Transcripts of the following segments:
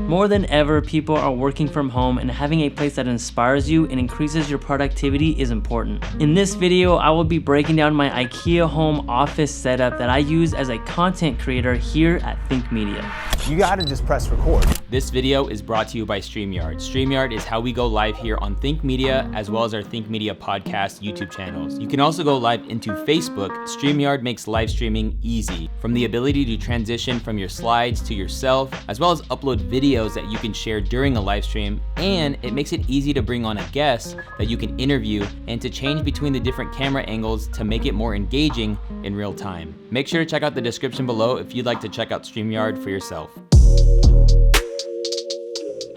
More than ever, people are working from home, and having a place that inspires you and increases your productivity is important. In this video, I will be breaking down my IKEA home office setup that I use as a content creator here at Think Media. You gotta just press record. This video is brought to you by StreamYard. StreamYard is how we go live here on Think Media, as well as our Think Media podcast YouTube channels. You can also go live into Facebook. StreamYard makes live streaming easy. From the ability to transition from your slides to yourself, as well as upload videos that you can share during a live stream, and it makes it easy to bring on a guest that you can interview and to change between the different camera angles to make it more engaging in real time. Make sure to check out the description below if you'd like to check out StreamYard for yourself.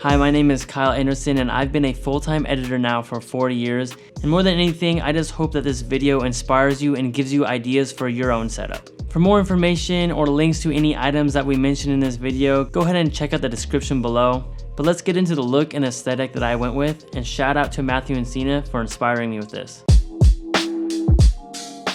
Hi, my name is Kyle Anderson, and I've been a full-time editor now for 4 years. And more than anything, I just hope that this video inspires you and gives you ideas for your own setup. For more information or links to any items that we mentioned in this video, go ahead and check out the description below. But let's get into the look and aesthetic that I went with, and shout out to Matthew and Cena for inspiring me with this.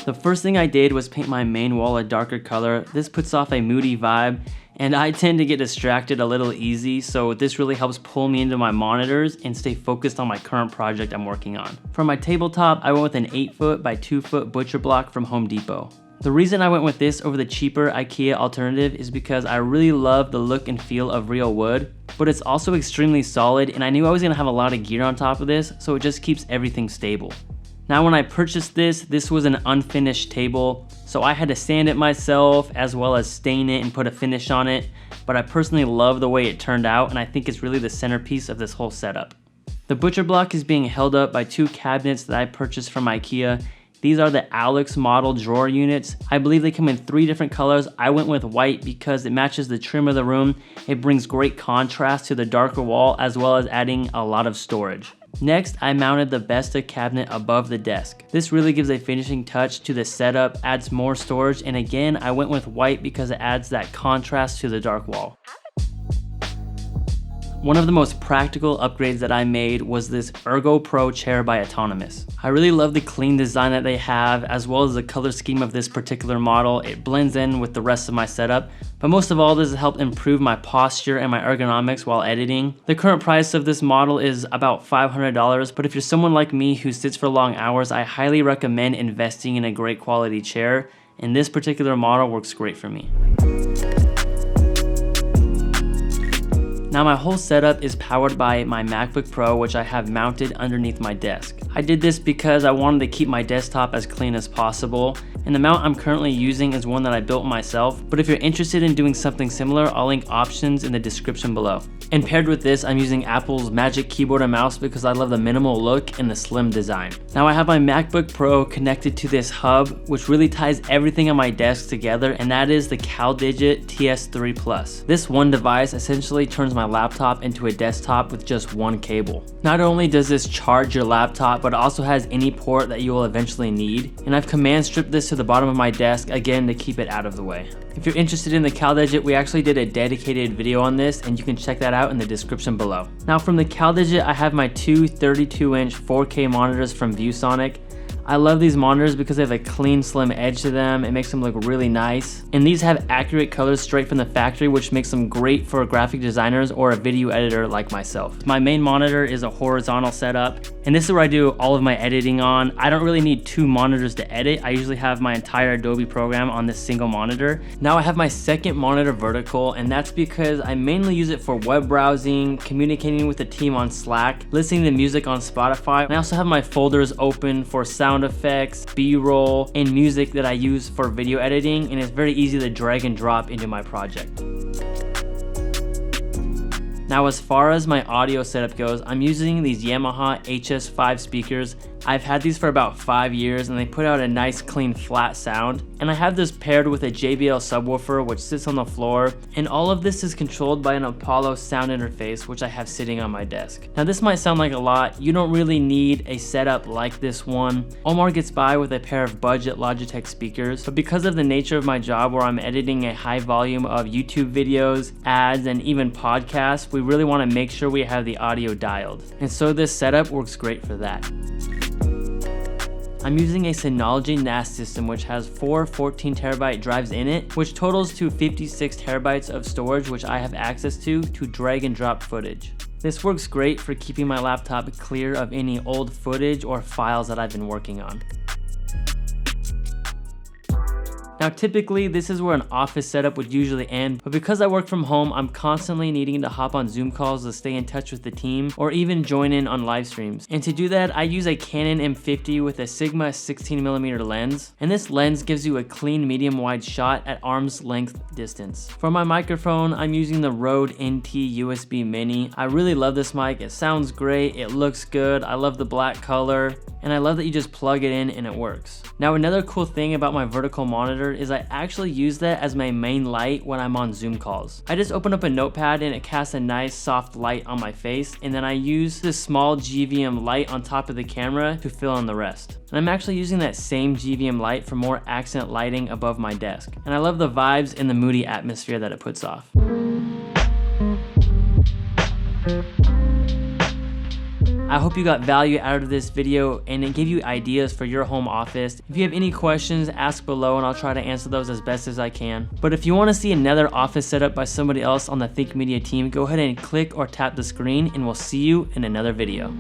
The first thing I did was paint my main wall a darker color. This puts off a moody vibe, and I tend to get distracted a little easy, so this really helps pull me into my monitors and stay focused on my current project I'm working on. For my tabletop, I went with an 8-foot by 2-foot butcher block from Home Depot. The reason I went with this over the cheaper IKEA alternative is because I really love the look and feel of real wood, but it's also extremely solid, and I knew I was gonna have a lot of gear on top of this, so it just keeps everything stable. Now, when I purchased this was an unfinished table, so I had to sand it myself as well as stain it and put a finish on it, but I personally love the way it turned out, and I think it's really the centerpiece of this whole setup. The butcher block is being held up by 2 cabinets that I purchased from IKEA. These are the Alex model drawer units. I believe they come in 3 different colors. I went with white because it matches the trim of the room. It brings great contrast to the darker wall, as well as adding a lot of storage. Next, I mounted the Besta cabinet above the desk. This really gives a finishing touch to the setup, adds more storage, and again, I went with white because it adds that contrast to the dark wall. One of the most practical upgrades that I made was this Ergo Pro chair by Ergonomics. I really love the clean design that they have, as well as the color scheme of this particular model. It blends in with the rest of my setup, but most of all, this has helped improve my posture and my ergonomics while editing. The current price of this model is about $500, but if you're someone like me who sits for long hours, I highly recommend investing in a great quality chair, and this particular model works great for me. Now, my whole setup is powered by my MacBook Pro, which I have mounted underneath my desk. I did this because I wanted to keep my desktop as clean as possible, and the mount I'm currently using is one that I built myself, but if you're interested in doing something similar, I'll link options in the description below. And paired with this, I'm using Apple's Magic Keyboard and Mouse because I love the minimal look and the slim design. Now, I have my MacBook Pro connected to this hub, which really ties everything on my desk together, and that is the CalDigit TS3 Plus. This one device essentially turns my laptop into a desktop with just one cable. Not only does this charge your laptop, but it also has any port that you will eventually need, and I've command stripped this to the bottom of my desk again to keep it out of the way. If you're interested in the CalDigit, we actually did a dedicated video on this, and you can check that out in the description below. Now, from the CalDigit, I have my 2 32-inch 4K monitors from ViewSonic. I love these monitors because they have a clean, slim edge to them. It makes them look really nice. And these have accurate colors straight from the factory, which makes them great for graphic designers or a video editor like myself. My main monitor is a horizontal setup, and this is where I do all of my editing on. I don't really need 2 monitors to edit. I usually have my entire Adobe program on this single monitor. Now I have my second monitor vertical, and that's because I mainly use it for web browsing, communicating with the team on Slack, listening to music on Spotify. And I also have my folders open for sound effects, B-roll, and music that I use for video editing, and it's very easy to drag and drop into my project. Now, as far as my audio setup goes, I'm using these Yamaha HS5 speakers. I've had these for about 5 years, and they put out a nice clean flat sound. And I have this paired with a JBL subwoofer which sits on the floor, and all of this is controlled by an Apollo sound interface which I have sitting on my desk. Now, this might sound like a lot. You don't really need a setup like this one. Omar gets by with a pair of budget Logitech speakers, but because of the nature of my job where I'm editing a high volume of YouTube videos, ads, and even podcasts, we really want to make sure we have the audio dialed. And so this setup works great for that. I'm using a Synology NAS system which has 4 14TB drives in it, which totals to 56 terabytes of storage which I have access to drag and drop footage. This works great for keeping my laptop clear of any old footage or files that I've been working on. Now typically this is where an office setup would usually end, but because I work from home, I'm constantly needing to hop on Zoom calls to stay in touch with the team or even join in on live streams. And to do that, I use a Canon M50 with a Sigma 16mm lens, and this lens gives you a clean medium wide shot at arm's length distance. For my microphone, I'm using the Rode NT USB Mini. I really love this mic, it sounds great, it looks good, I love the black color, and I love that you just plug it in and it works. Now another cool thing about my vertical monitor is I actually use that as my main light when I'm on Zoom calls. I just open up a notepad and it casts a nice soft light on my face, and then I use this small GVM light on top of the camera to fill in the rest. And I'm actually using that same GVM light for more accent lighting above my desk. And I love the vibes and the moody atmosphere that it puts off. I hope you got value out of this video and it gave you ideas for your home office. If you have any questions, ask below and I'll try to answer those as best as I can. But if you want to see another office setup by somebody else on the Think Media team, go ahead and click or tap the screen and we'll see you in another video.